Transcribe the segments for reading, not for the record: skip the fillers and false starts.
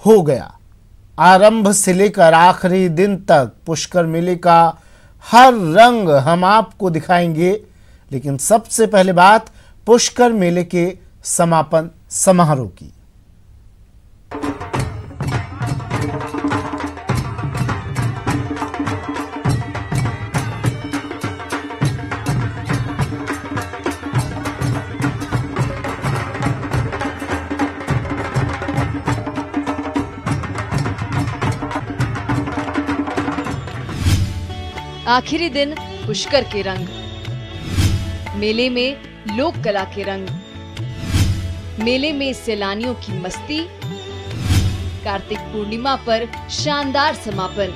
हो गया। आरंभ से लेकर आखिरी दिन तक पुष्कर मेले का हर रंग हम आपको दिखाएंगे, लेकिन सबसे पहले बात पुष्कर मेले के समापन समारोह की। आखिरी दिन पुष्कर के रंग, मेले में लोक कला के रंग, मेले में सैलानियों की मस्ती, कार्तिक पूर्णिमा पर शानदार समापन,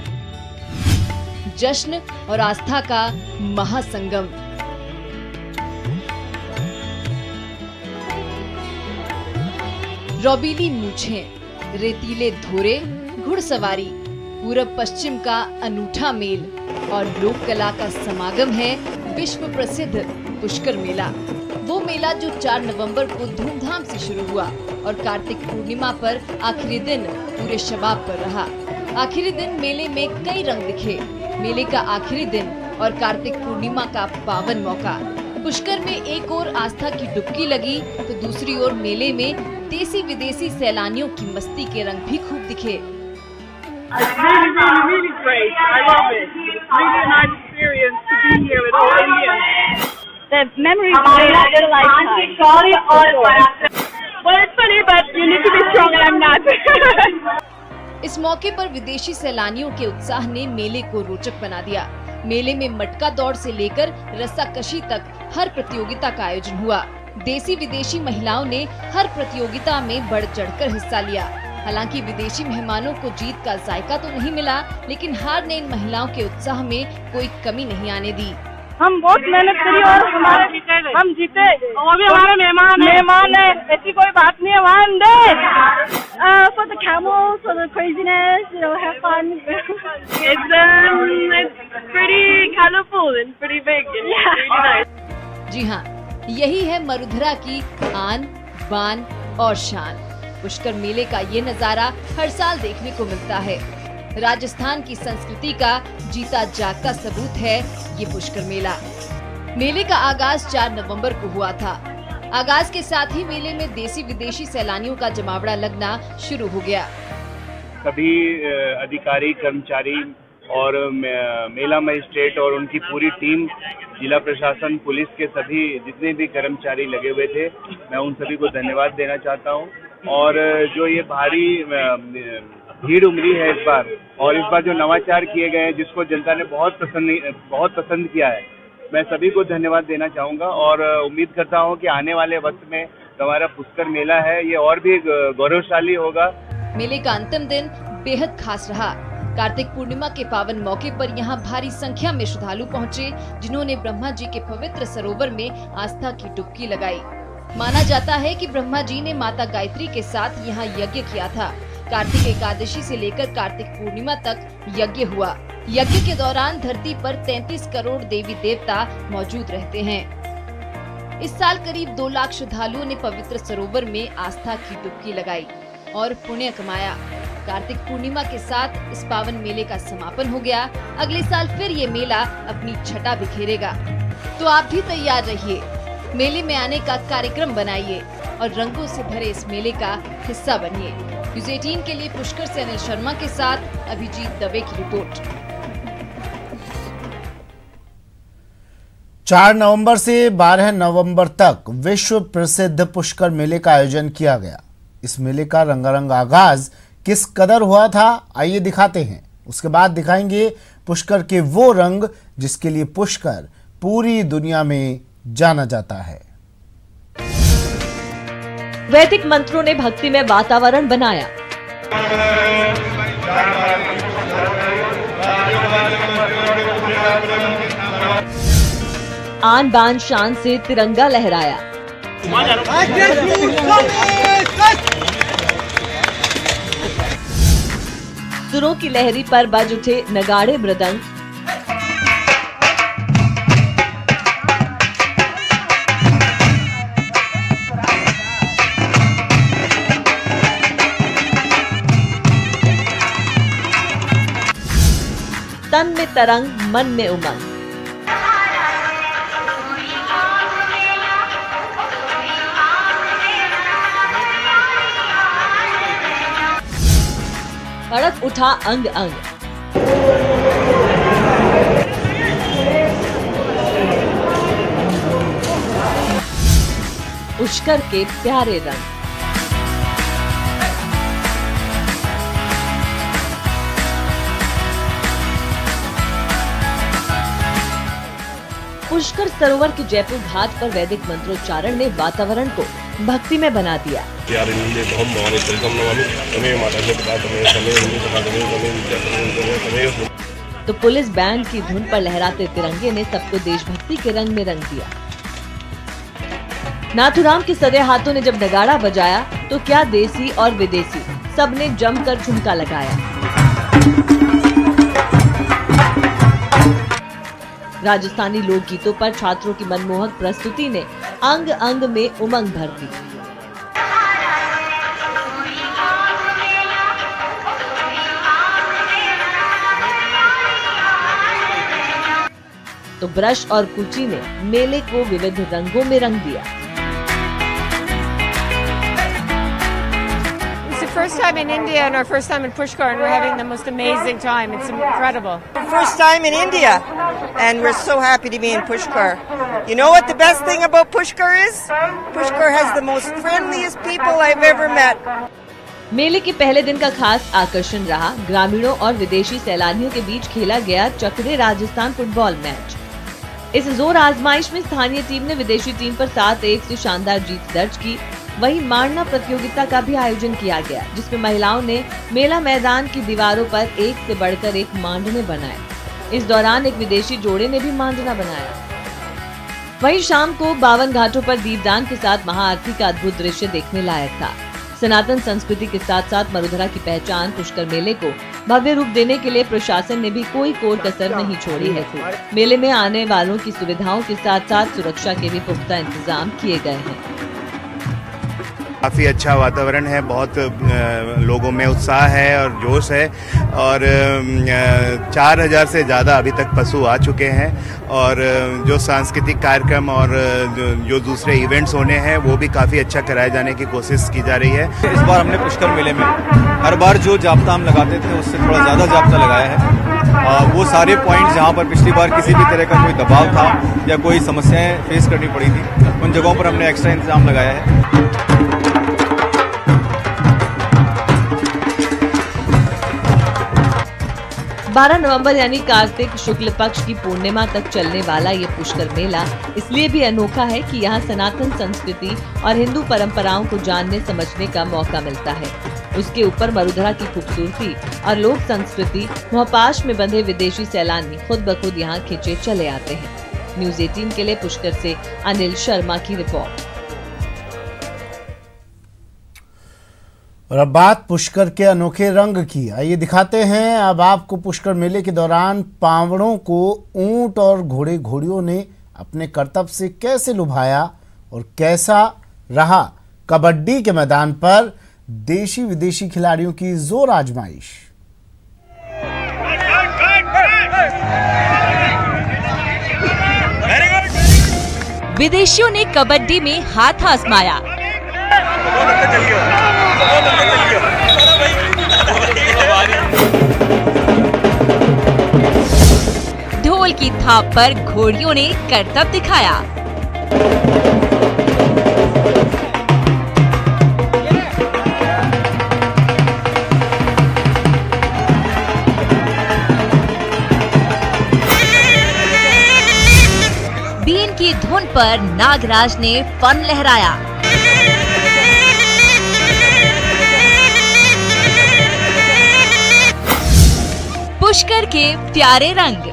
जश्न और आस्था का महासंगम। रौबीली मूछें, रेतीले धोरे, घुड़सवारी, पूरब पश्चिम का अनूठा मेल और लोक कला का समागम है विश्व प्रसिद्ध पुष्कर मेला। वो मेला जो 4 नवंबर को धूमधाम से शुरू हुआ और कार्तिक पूर्णिमा पर आखिरी दिन पूरे शबाब पर रहा। आखिरी दिन मेले में कई रंग दिखे। मेले का आखिरी दिन और कार्तिक पूर्णिमा का पावन मौका। पुष्कर में एक ओर आस्था की डुबकी लगी तो दूसरी ओर मेले में देसी विदेशी सैलानियों की मस्ती के रंग भी खूब दिखे। It's really great. I love it. It's really a nice experience to be here with all Indians. The memories of a lifetime. Well, it's funny, but you need to be strong and I'm not. इस मौके पर विदेशी सैलानियों के उत्साह ने मेले को रोचक बना दिया। मेले में मटका दौड़ से लेकर रस्साकशी तक हर प्रतियोगिता का आयोजन हुआ। देसी विदेशी महिलाओं ने हर प्रतियोगिता में बढ़ चढ़कर हिस्सा लिया। हालांकि विदेशी मेहमानों को जीत का जायका तो नहीं मिला, लेकिन हार ने इन महिलाओं के उत्साह में कोई कमी नहीं आने दी। हम बहुत मेहनत करी और हम जीते। वो भी हमारे मेहमान है, ऐसी कोई बात नहीं है। One day for the camels, for the craziness, you know, have fun. It's pretty colorful and pretty big and really nice. जी हाँ, यही है मरुधरा की आन, बान और शान। पुष्कर मेले का ये नजारा हर साल देखने को मिलता है। राजस्थान की संस्कृति का जीता जागता सबूत है ये पुष्कर मेला। मेले का आगाज 4 नवंबर को हुआ था। आगाज के साथ ही मेले में देसी विदेशी सैलानियों का जमावड़ा लगना शुरू हो गया। सभी अधिकारी, कर्मचारी और मेला मजिस्ट्रेट और उनकी पूरी टीम, जिला प्रशासन, पुलिस के सभी जितने भी कर्मचारी लगे हुए थे, मैं उन सभी को धन्यवाद देना चाहता हूँ। और जो ये भारी भीड़ उमड़ी है इस बार, और इस बार जो नवाचार किए गए हैं जिसको जनता ने बहुत पसंद किया है, मैं सभी को धन्यवाद देना चाहूँगा। और उम्मीद करता हूँ कि आने वाले वक्त में हमारा पुष्कर मेला है ये और भी गौरवशाली होगा। मेले का अंतिम दिन बेहद खास रहा। कार्तिक पूर्णिमा के पावन मौके पर यहाँ भारी संख्या में श्रद्धालु पहुँचे, जिन्होंने ब्रह्मा जी के पवित्र सरोवर में आस्था की डुबकी लगाई। माना जाता है कि ब्रह्मा जी ने माता गायत्री के साथ यहाँ यज्ञ किया था। कार्तिक एकादशी से लेकर कार्तिक पूर्णिमा तक यज्ञ हुआ। यज्ञ के दौरान धरती पर 33 करोड़ देवी देवता मौजूद रहते हैं। इस साल करीब 2 लाख श्रद्धालुओं ने पवित्र सरोवर में आस्था की डुबकी लगाई और पुण्य कमाया। कार्तिक पूर्णिमा के साथ इस पावन मेले का समापन हो गया। अगले साल फिर ये मेला अपनी छटा बिखेरेगा, तो आप भी तैयार रहिए। मेले में आने का कार्यक्रम बनाइए और रंगों से भरे इस मेले का हिस्सा बनिए। न्यूज़ 18 के लिए पुष्कर से अनिल शर्मा के साथ अभिजीत दवे की रिपोर्ट। 4 नवंबर से 12 नवंबर तक विश्व प्रसिद्ध पुष्कर मेले का आयोजन किया गया। इस मेले का रंगारंग आगाज किस कदर हुआ था, आइए दिखाते हैं। उसके बाद दिखाएंगे पुष्कर के वो रंग जिसके लिए पुष्कर पूरी दुनिया में जाना जाता है। वैदिक मंत्रों ने भक्ति में वातावरण बनाया। आन बान शान से तिरंगा लहराया। सुरों की लहरी पर बज उठे नगाड़े मृदंग। तन में तरंग, मन में उमंग। भड़क उठा अंग अंग। पुष्कर के प्यारे रंग। पुष्कर सरोवर के जयपुर घाट पर वैदिक मंत्रोच्चारण ने वातावरण को भक्ति में बना दिया। तो पुलिस बैंड की धुन पर लहराते तिरंगे ने सबको देशभक्ति के रंग में रंग दिया। नाथुराम के सदे हाथों ने जब नगाड़ा बजाया तो क्या देसी और विदेशी सबने जमकर ठुमका लगाया। राजस्थानी लोकगीतों पर छात्रों की मनमोहक प्रस्तुति ने अंग अंग में उमंग भर दी। तो ब्रश और कुची ने मेले को विविध रंगों में रंग दिया। First time in India and our first time in Pushkar, and we're having the most amazing time. It's incredible. First time in India, and we're so happy to be in Pushkar. You know what the best thing about Pushkar is? Pushkar has the most friendliest people I've ever met. मेले के पहले दिन का खास आकर्षण रहा ग्रामीणों और विदेशी सैलानियों के बीच खेला गया चक्रे राजस्थान फुटबॉल मैच। इस जोर आजमाइश में स्थानीय टीम ने विदेशी टीम पर 7-1 से शानदार जीत दर्ज की। वहीं मारना प्रतियोगिता का भी आयोजन किया गया, जिसमें महिलाओं ने मेला मैदान की दीवारों पर एक से बढ़कर एक मांडने बनाए। इस दौरान एक विदेशी जोड़े ने भी मांडना बनाया। वहीं शाम को 52 घाटों पर दीपदान के साथ महाआरती का अद्भुत दृश्य देखने लायक था। सनातन संस्कृति के साथ साथ मरुधरा की पहचान पुष्कर मेले को भव्य रूप देने के लिए प्रशासन ने भी कोई कोर कसर नहीं छोड़ी है। मेले में आने वालों की सुविधाओं के साथ साथ सुरक्षा के भी पुख्ता इंतजाम किए गए हैं। काफ़ी अच्छा वातावरण है, बहुत लोगों में उत्साह है और जोश है और 4000 से ज़्यादा अभी तक पशु आ चुके हैं और जो सांस्कृतिक कार्यक्रम और जो दूसरे इवेंट्स होने हैं वो भी काफ़ी अच्छा कराए जाने की कोशिश की जा रही है। इस बार हमने पुष्कर मेले में हर बार जो जाब्ता हम लगाते थे उससे थोड़ा ज़्यादा जाब्ता लगाया है। वो सारे पॉइंट जहाँ पर पिछली बार किसी भी तरह का कोई दबाव था या कोई समस्याएं फेस करनी पड़ी थी, उन जगहों पर हमने एक्स्ट्रा इंतजाम लगाया है। 12 नवंबर यानी कार्तिक शुक्ल पक्ष की पूर्णिमा तक चलने वाला ये पुष्कर मेला इसलिए भी अनोखा है कि यहाँ सनातन संस्कृति और हिंदू परंपराओं को जानने समझने का मौका मिलता है। उसके ऊपर मरुधरा की खूबसूरती और लोक संस्कृति, मोहपाश में बंधे विदेशी सैलानी खुद ब खुद यहाँ खींचे चले आते हैं। न्यूज़ 18 के लिए पुष्कर से अनिल शर्मा की रिपोर्ट। और अब बात पुष्कर के अनोखे रंग की, आइए दिखाते हैं अब आपको पुष्कर मेले के दौरान पावड़ों को ऊंट और घोड़े घोड़ियों ने अपने करतब से कैसे लुभाया और कैसा रहा कबड्डी के मैदान पर देशी विदेशी खिलाड़ियों की जोर आजमाइश। विदेशियों ने कबड्डी में हाथ आजमाया। ढोल की थाप पर घोड़ियों ने करतब दिखाया। बीन की धुन पर नागराज ने फन लहराया। पुष्कर के प्यारे रंग।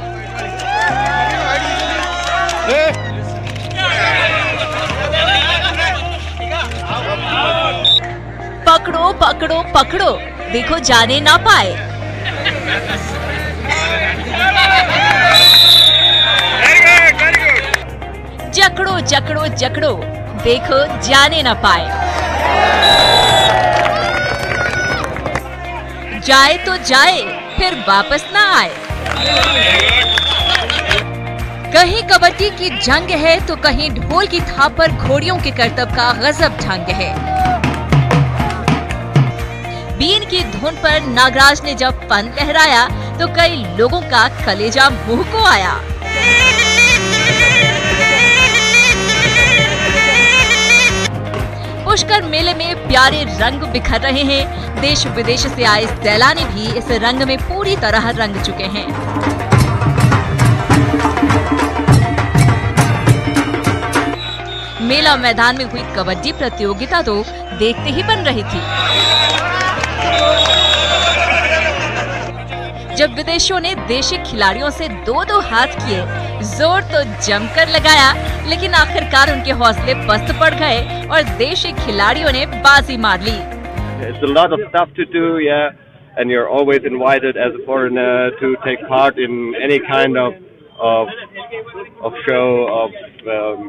पकड़ो पकड़ो पकड़ो, देखो जाने ना पाए। जकड़ो जकड़ो जकड़ो, देखो जाने ना पाए। जाए तो जाए, फिर वापस ना आए। कहीं कबड्डी की जंग है तो कहीं ढोल की थाप पर घोड़ियों के करतब का गजब ढंग है। बीन की धुन पर नागराज ने जब फन लहराया तो कई लोगों का कलेजा मुंह को आया। पुष्कर मेले में प्यारे रंग बिखर रहे हैं। देश विदेश से आए सैलानी भी इस रंग में पूरी तरह रंग चुके हैं। मेला मैदान में हुई कबड्डी प्रतियोगिता तो देखते ही बन रही थी। जब विदेशियों ने देशी खिलाड़ियों से दो हाथ किए, जोर तो जमकर लगाया, लेकिन आखिरकार उनके हौसले पस्त पड़ गए और देशी खिलाड़ियों ने बाजी मार ली। It's a lot of stuff to do, yeah, and you're always invited as a foreigner to take part in any kind of show of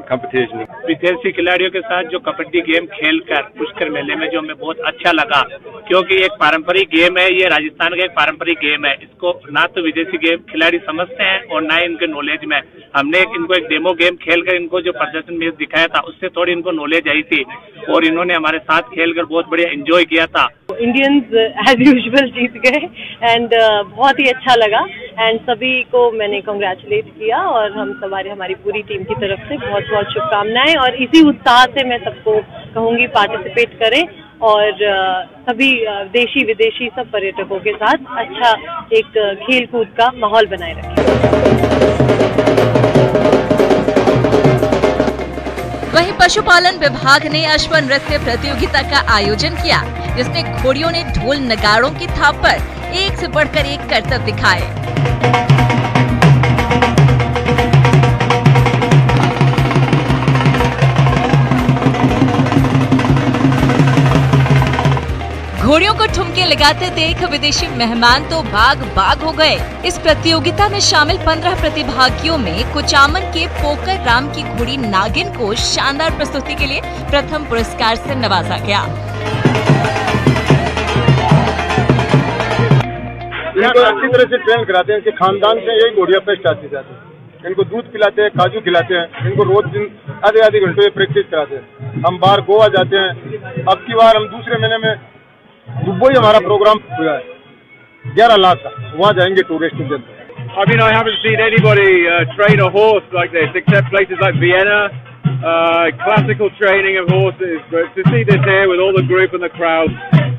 competition. विदेशी खिलाड़ियों के साथ जो कबड्डी गेम खेलकर पुष्कर मेले में जो हमें बहुत अच्छा लगा, क्योंकि एक पारंपरिक गेम है, ये राजस्थान का एक पारंपरिक गेम है। इसको ना तो विदेशी गेम खिलाड़ी समझते हैं और ना ही इनके नॉलेज में। हमने इनको एक डेमो गेम खेलकर इनको जो प्रदर्शन में दिखाया था, उससे थोड़ी इनको नॉलेज आई थी और इन्होंने हमारे साथ खेलकर बहुत बढ़िया एंजॉय किया था। इंडियंस एज यूजुअल जीत गए एंड बहुत ही अच्छा लगा एंड सभी को मैंने कांग्रेचुलेट किया और हमारी पूरी टीम की तरफ से बहुत बहुत शुभकामनाएं। और इसी उत्साह से मैं सबको कहूंगी पार्टिसिपेट करें और सभी देशी विदेशी सब पर्यटकों के साथ अच्छा एक खेल कूद का माहौल बनाए रखें। वहीं पशुपालन विभाग ने अश्व नृत्य प्रतियोगिता का आयोजन किया, जिसमें घोड़ियों ने ढोल नगाड़ों की थाप पर एक से बढ़कर एक करतब दिखाए। घोड़ियों को ठुमके लगाते देख विदेशी मेहमान तो बाग हो गए। इस प्रतियोगिता में शामिल 15 प्रतिभागियों में कुचामन के पोकर राम की घोड़ी नागिन को शानदार प्रस्तुति के लिए प्रथम पुरस्कार से नवाजा गया। इनको अच्छी तरह से ट्रेन कराते हैं। इनके खानदान से यही घोड़ियां फर्स्ट आती जाती है। इनको दूध पिलाते हैं, काजू खिलाते हैं। इनको रोज दिन आधे घंटे में प्रैक्टिस कराते हैं। हम बाहर गोवा जाते हैं। अब की बार हम दूसरे महीने में दुबई हमारा प्रोग्राम हुआ है 11 लाख का, वहाँ जाएंगे टूरिस्ट के जन। I mean, I haven't seen anybody train a horse like this, except places like Vienna, classical training of horses. But to see this here with all the group and the crowd,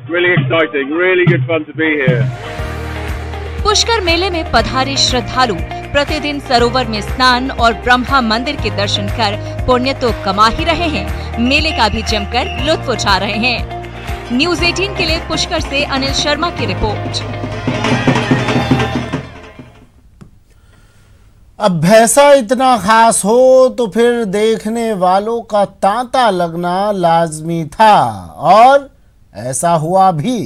really exciting, really good fun to be here. Pushkar मेले में पधारे श्रद्धालु प्रतिदिन सरोवर में स्नान और ब्रह्मा मंदिर के दर्शन कर पुण्य तो कमा ही रहे हैं, मेले का भी जमकर लुत्फ उठा रहे हैं। न्यूज़ 18 के लिए पुष्कर से अनिल शर्मा की रिपोर्ट। अब भैंसा इतना खास हो तो फिर देखने वालों का तांता लगना लाजमी था और ऐसा हुआ भी।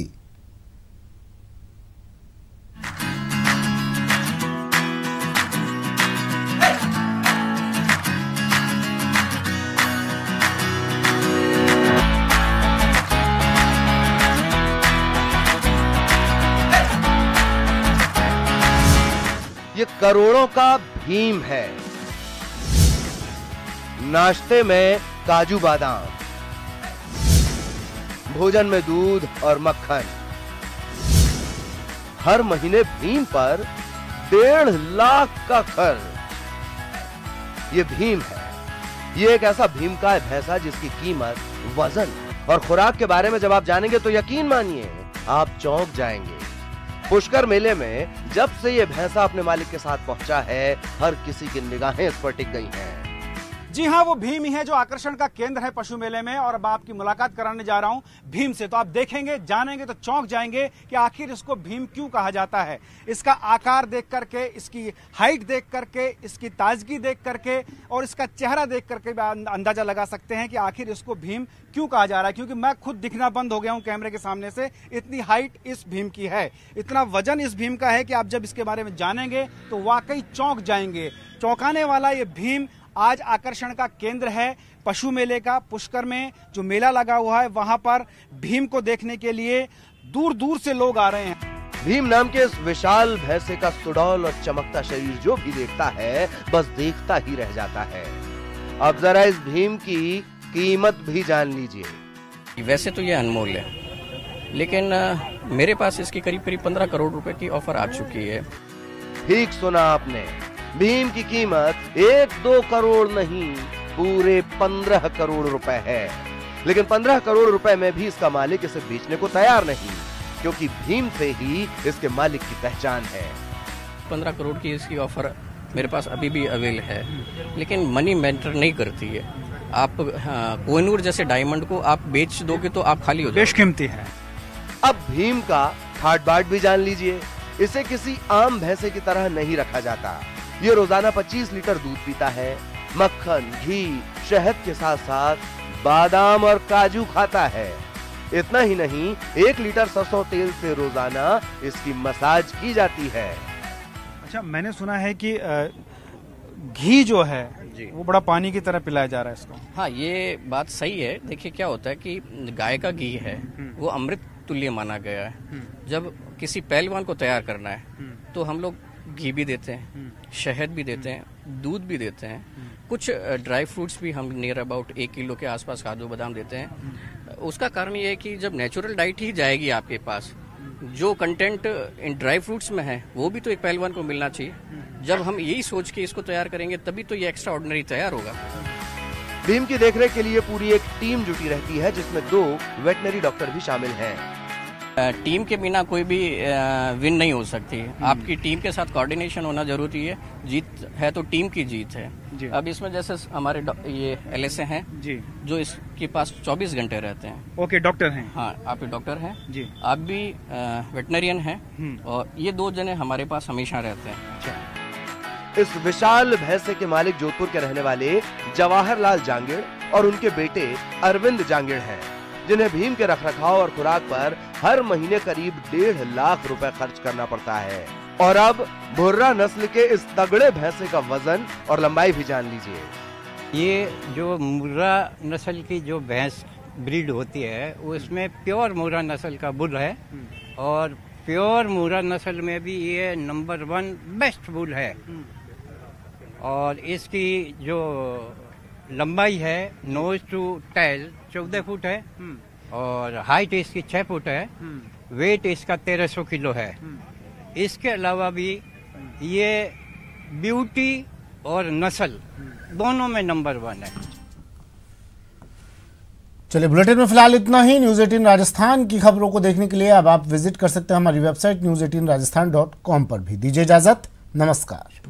ये करोड़ों का भीम है। नाश्ते में काजू बादाम, भोजन में दूध और मक्खन। हर महीने भीम पर 1.5 लाख का खर्च। ये भीम है। ये एक ऐसा भीमकाय भैंसा जिसकी कीमत, वजन और खुराक के बारे में जब आप जानेंगे तो यकीन मानिए आप चौंक जाएंगे। पुष्कर मेले में जब से ये भैंसा अपने मालिक के साथ पहुंचा है, हर किसी की निगाहें इस पर टिक गई हैं। जी हाँ, वो भीम ही है जो आकर्षण का केंद्र है पशु मेले में। और अब आपकी मुलाकात कराने जा रहा हूँ भीम से। तो आप देखेंगे, जानेंगे तो चौंक जाएंगे कि आखिर इसको भीम क्यों कहा जाता है। इसका आकार देख करके, इसकी हाइट देख करके, इसकी ताजगी देख करके और इसका चेहरा देख करके अंदाजा लगा सकते हैं कि आखिर इसको भीम क्यों कहा जा रहा है। क्योंकि मैं खुद दिखना बंद हो गया हूँ कैमरे के सामने से, इतनी हाइट इस भीम की है, इतना वजन इस भीम का है कि आप जब इसके बारे में जानेंगे तो वाकई चौंक जाएंगे। चौंकाने वाला ये भीम आज आकर्षण का केंद्र है पशु मेले का। पुष्कर में जो मेला लगा हुआ है, वहां पर भीम को देखने के लिए दूर दूर से लोग आ रहे हैं। भीम नाम के इस विशाल भैंसे का सुडौल और चमकता शरीर जो भी देखता है बस देखता ही रह जाता है। अब जरा इस भीम की कीमत भी जान लीजिए। वैसे तो ये अनमोल है, लेकिन मेरे पास इसकी करीब 15 करोड़ रुपए की ऑफर आ चुकी है। ठीक सुना आपने, भीम की कीमत 1-2 करोड़ नहीं, पूरे 15 करोड़ रुपए है। लेकिन 15 करोड़ रुपए में भी इसका मालिक इसे बेचने को तैयार नहीं, क्योंकि भीम से ही इसके मालिक की पहचान है। 15 करोड़ की इसकी ऑफर मेरे पास अभी भी अवेल है, लेकिन मनी मैटर नहीं करती है। आप कोहिनूर जैसे डायमंड को आप बेच दोगे तो आप खाली हो जाओगे। बेशकीमती है। अब भीम का ठाट बाट भी जान लीजिए। इसे किसी आम भैंसे की तरह नहीं रखा जाता। ये रोजाना 25 लीटर दूध पीता है, मक्खन, घी, शहद के साथ साथ बादाम और काजू खाता है। इतना ही नहीं, 1 लीटर सरसों तेल से रोजाना इसकी मसाज की जाती है। अच्छा, मैंने सुना है कि घी जो है वो बड़ा पानी की तरह पिलाया जा रहा है इसको। हाँ, ये बात सही है। देखिए क्या होता है कि गाय का घी है वो अमृत तुल्य माना गया है। जब किसी पहलवान को तैयार करना है तो हम लोग घी भी देते हैं, शहद भी देते हैं, दूध भी देते हैं, कुछ ड्राई फ्रूट्स भी हम नियर अबाउट 1 किलो के आसपास काजू बादाम देते हैं। उसका कारण ये है कि जब नेचुरल डाइट ही जाएगी आपके पास, जो कंटेंट इन ड्राई फ्रूट्स में है वो भी तो एक पहलवान को मिलना चाहिए। जब हम यही सोच के इसको तैयार करेंगे तभी तो ये एक्स्ट्रा ऑर्डिनरी तैयार होगा। भीम की देखरेख के लिए पूरी एक टीम जुटी रहती है, जिसमें 2 वेटनरी डॉक्टर भी शामिल हैं। टीम के बिना कोई भी विन नहीं हो सकती। आपकी टीम के साथ कोऑर्डिनेशन होना जरूरी है। जीत है तो टीम की जीत है। अब इसमें जैसे हमारे ये LSA हैं जी, जो इसके पास 24 घंटे रहते हैं। ओके, डॉक्टर हैं। हाँ, आप भी डॉक्टर हैं जी, आप भी वेटनरियन हैं, और ये 2 जने हमारे पास हमेशा रहते हैं। अच्छा। इस विशाल भैंसे के मालिक जोधपुर के रहने वाले जवाहरलाल जांगिड़ और उनके बेटे अरविंद जांगिड़ हैं, जिन्हें भीम के रखरखाव और खुराक पर हर महीने करीब 1.5 लाख रुपए खर्च करना पड़ता है। और अब भुर्रा नस्ल के इस तगड़े भैंसे का वजन और लंबाई भी जान लीजिए। ये जो मुर्रा नस्ल की जो भैंस ब्रीड होती है उसमें प्योर मुर्रा नस्ल का बुल है, और प्योर मुर्रा नस्ल में भी ये नंबर 1 बेस्ट बुल है। और इसकी जो लंबाई है नोज टू टेल 14 फुट है, और हाइट इसकी 6 फुट है। वेट इसका 1300 किलो है। इसके अलावा भी ये ब्यूटी और नस्ल दोनों में नंबर 1 है। चलिए, बुलेटिन में फिलहाल इतना ही। न्यूज 18 राजस्थान की खबरों को देखने के लिए अब आप विजिट कर सकते हैं हमारी वेबसाइट news18rajasthan.com पर भी। दीजिए इजाजत, नमस्कार।